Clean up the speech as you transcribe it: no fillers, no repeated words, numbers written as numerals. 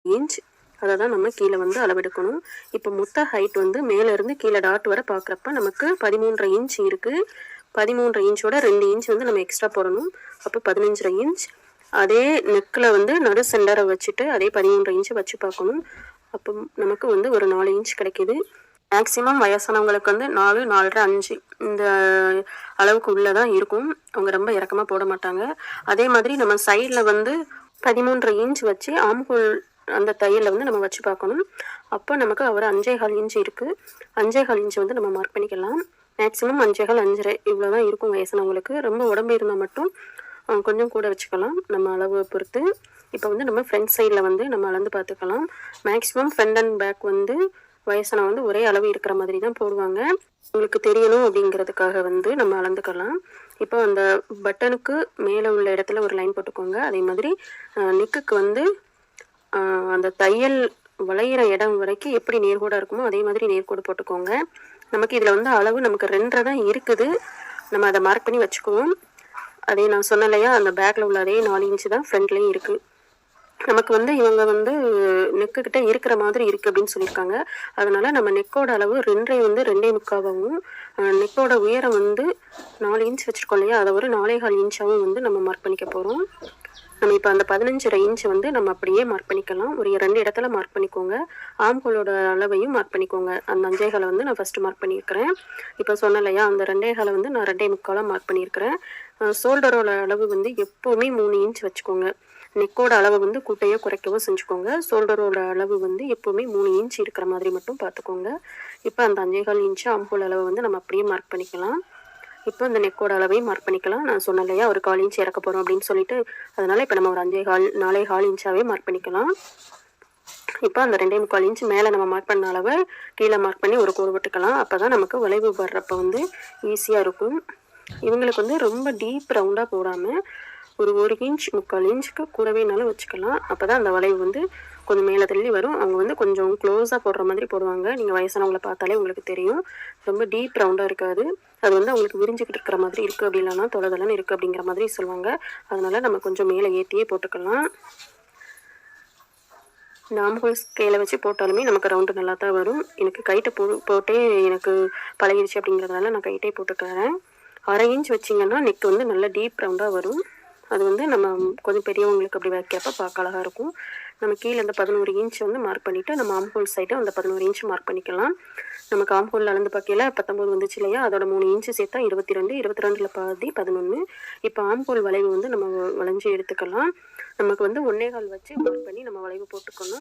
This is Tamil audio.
இன்ச் அதை தான் நம்ம கீழே வந்து அளவெடுக்கணும். இப்போ மொத்த ஹைட் வந்து மேலேருந்து கீழே டாட் வர பார்க்குறப்ப நமக்கு 13.5 இன்ச் இருக்குது. 13.5 இன்ச்சோட 2 இன்ச் வந்து நம்ம எக்ஸ்ட்ரா போடணும். அப்போ 15.5 இன்ச். அதே நெக்கில் வந்து நடு சென்டரை வச்சுட்டு அதே 13.5 இன்ச்சு வச்சு பார்க்கணும். அப்போ நமக்கு வந்து ஒரு 4 இன்ச் கிடைக்கிது. மேக்ஸிமம் வயசானவங்களுக்கு வந்து 4, 4.5, 5 இந்த அளவுக்கு உள்ளே தான் இருக்கும். அவங்க ரொம்ப இறக்கமாக போட மாட்டாங்க. அதே மாதிரி நம்ம சைடில் வந்து 13.5 இன்ச் வச்சு ஆம்ஹோல் அந்த தையலில் வந்து நம்ம வச்சு பார்க்கணும். அப்போ நமக்கு ஒரு 5.25 இன்ச் இருக்குது. 5.25 இன்ச் வந்து நம்ம மார்க் பண்ணிக்கலாம். மேக்ஸிமம் 5.25, 5.5 இவ்வளோ தான் இருக்கும் வயசானவங்களுக்கு. ரொம்ப உடம்பு இருந்தால் மட்டும் கொஞ்சம் கூட வச்சுக்கலாம் நம்ம அளவை பொறுத்து. இப்போ வந்து நம்ம ஃப்ரண்ட் சைடில் வந்து நம்ம அளந்து பார்த்துக்கலாம். மேக்ஸிமம் ஃப்ரண்ட் அண்ட் பேக் வந்து வயசான வந்து ஒரே அளவு இருக்கிற மாதிரி தான் போடுவாங்க. உங்களுக்கு தெரியணும் அப்படிங்கிறதுக்காக வந்து நம்ம அளந்துக்கலாம். இப்போ அந்த பட்டனுக்கு மேலே உள்ள இடத்துல ஒரு லைன் போட்டுக்கோங்க. அதே மாதிரி நெக்குக்கு வந்து அந்த தையல் வளையிற இடம் வரைக்கும் எப்படி நேர்கோடாக இருக்குமோ அதே மாதிரி நேர்கோடு போட்டுக்கோங்க. நமக்கு இதில் வந்து அளவு நமக்கு 2.5 தான் இருக்குது. நம்ம அதை மார்க் பண்ணி வச்சுக்குவோம். அதே நான் சொன்னேன் இல்லையா, அந்த பேக்கில் உள்ள அதே 4 இன்ச்சு தான் ஃப்ரண்ட்லேயும் இருக்குது. நமக்கு வந்து இவங்க வந்து நெக்குக்கிட்ட இருக்கிற மாதிரி இருக்குது அப்படின்னு சொல்லியிருக்காங்க. அதனால் நம்ம நெக்கோட அளவு 2 வந்து 2.25ஆகவும் நெக்கோட உயரம் வந்து 4 இன்ச் வச்சுருக்கோம் இல்லையா, அதை ஒரு 4.25 இன்ச்சாகவும் வந்து நம்ம மார்க் பண்ணிக்க போகிறோம். நம்ம இப்போ அந்த 15.5 இன்ச் வந்து நம்ம அப்படியே மார்க் பண்ணிக்கலாம். ஒரு 2 இடத்துல மார்க் பண்ணிக்கோங்க. ஆம்ஹோலோட அளவையும் மார்க் பண்ணிக்கோங்க. அந்த 5.25 வந்து நான் ஃபஸ்ட்டு மார்க் பண்ணியிருக்கிறேன். இப்போ சொன்னேன் இல்லையா, அந்த 2.25 வந்து நான் 2.25 மார்க் பண்ணியிருக்கிறேன். ஷோல்டரோட அளவு வந்து எப்போவுமே 3 இன்ச் வச்சுக்கோங்க. நெக்கோட அளவை வந்து கூட்டையோ குறைக்கவோ செஞ்சுக்கோங்க. ஷோல்டரோட அளவு வந்து எப்போவுமே 3 இன்ச் இருக்கிற மாதிரி மட்டும் பார்த்துக்கோங்க. இப்போ அந்த 5.25 இன்ச்சு ஆம்ஹோல் அளவை வந்து நம்ம அப்படியே மார்க் பண்ணிக்கலாம். இப்போ இந்த நெக்கோட அளவையும் மார்க் பண்ணிக்கலாம். நான் சொன்னேன் இல்லையா, ஒரு 1/4 இன்ச் இறக்க போகிறோம் அப்படின்னு சொல்லிட்டு, அதனால் இப்போ நம்ம ஒரு 4.25 இன்ச்சாகவே மார்க் பண்ணிக்கலாம். இப்போ அந்த 2.25 இன்ச் மேலே நம்ம மார்க் பண்ண அளவை கீழே மார்க் பண்ணி ஒரு கோடு விட்டுக்கலாம். அப்போ தான் நமக்கு வளைவு வர்றப்போ வந்து ஈஸியாக இருக்கும். இவங்களுக்கு வந்து ரொம்ப டீப் ரவுண்டாக போடாமல் ஒரு 1 இன்ச் 3/4 இன்ச்சுக்கு கூடவேனாலும் வச்சுக்கலாம். அப்போ தான் அந்த வளைவு வந்து கொஞ்சம் மேலே தள்ளி வரும். அவங்க வந்து கொஞ்சம் க்ளோஸாக போடுற மாதிரி போடுவாங்க. நீங்கள் வயசானவங்களை பார்த்தாலே உங்களுக்கு தெரியும். ரொம்ப டீப் ரவுண்டாக இருக்காது. அது வந்து அவங்களுக்கு விரிஞ்சிக்கிட்டு இருக்கிற மாதிரி இருக்குது, அப்படி இல்லைன்னா தொலைதலன்னு இருக்குது அப்படிங்கிற மாதிரி சொல்லுவாங்க. அதனால் நம்ம கொஞ்சம் மேலே ஏற்றியே போட்டுக்கலாம். இந்த ஆம்ஹோல் ஸ்கேலை வச்சு போட்டாலுமே நமக்கு ரவுண்டு நல்லா தான் வரும். எனக்கு கைட்டை போட்டே எனக்கு பழகிடுச்சு அப்படிங்கிறதுனால நான் கைட்டே போட்டுக்கிறேன். 1/2 இன்ச் வச்சிங்கன்னா நெக் வந்து நல்லா டீப் ரவுண்டாக வரும். அது வந்து நம்ம கொஞ்சம் பெரியவங்களுக்கு அப்படி வைக்கிறப்ப பார்க்க அழகாக இருக்கும். நம்ம கீழே அந்த 11 இன்ச் வந்து மார்க் பண்ணிவிட்டு நம்ம ஆம்ஹோல் சைடு அந்த 11 இன்ச் மார்க் பண்ணிக்கலாம். நமக்கு ஆம்ஹோல் அளந்து பார்க்கையில் 19 வந்துச்சு இல்லையா, அதோட 3 இன்ச்சு சேர்த்தா 22, 22ல் பாதி 11. இப்போ ஆம்ஹோல் வளைவு வந்து நம்ம வளைஞ்சி எடுத்துக்கலாம். நமக்கு வந்து 1.25 வச்சு மார்க் பண்ணி நம்ம வளைவு போட்டுக்கணும்.